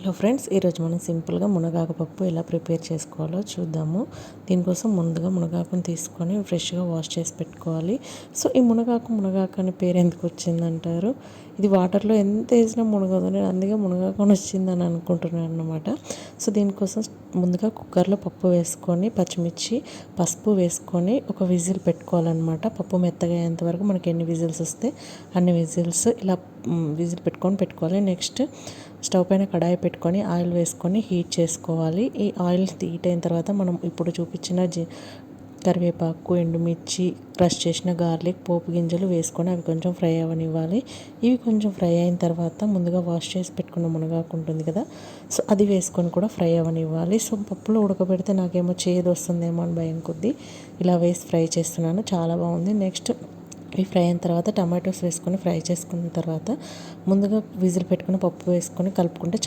Hello friends, ఈరోజు మనం సింపుల్గా మునగాకు పప్పు ఎలా ప్రిపేర్ చేసుకోవాలో చూద్దాము. దీనికోసం ముందుగా మునగాకుని తీసుకొని ఫ్రెష్గా వాష్ చేసి పెట్టుకోవాలి. సో ఈ మునగాకు అనే పేరు ఎందుకు వచ్చిందంటారు? ఇది వాటర్లో ఎంత వేసినా మునగదు, నేను అందుకే మునగాకు వచ్చిందని అనుకుంటున్నాను అనమాట. సో దీనికోసం ముందుగా కుక్కర్లో పప్పు వేసుకొని పచ్చిమిర్చి పసుపు వేసుకొని ఒక విజిల్ పెట్టుకోవాలన్నమాట. పప్పు మెత్తగా అయ్యేంత వరకు మనకి ఎన్ని విజిల్స్ వస్తే అన్ని విజిల్స్ ఇలా విజిల్ పెట్టుకోవాలి. నెక్స్ట్ స్టవ్ పైన కడాయి పెట్టుకొని ఆయిల్ వేసుకొని హీట్ చేసుకోవాలి. ఈ ఆయిల్ హీట్ అయిన తర్వాత మనం ఇప్పుడు చూపించిన కరివేపాకు, ఎండుమిర్చి, క్రష్ చేసిన గార్లిక్, పోపు గింజలు వేసుకొని అవి కొంచెం ఫ్రై అవ్వనివ్వాలి. ఇవి కొంచెం ఫ్రై అయిన తర్వాత ముందుగా వాష్ చేసి పెట్టుకున్న మునగాకు ఉంటుంది కదా, సో అది వేసుకొని కూడా ఫ్రై అవ్వనివ్వాలి. సో పప్పులో ఉడకబెడితే నాకేమో చేదు వస్తుందేమో అని భయం కొద్దీ ఇలా వేసి ఫ్రై చేస్తున్నాను. చాలా బాగుంది. నెక్స్ట్ ఇవి ఫ్రై అయిన తర్వాత టమాటోస్ వేసుకొని ఫ్రై చేసుకున్న తర్వాత ముందుగా విజిల్ పెట్టుకుని పప్పు వేసుకొని కలుపుకుంటే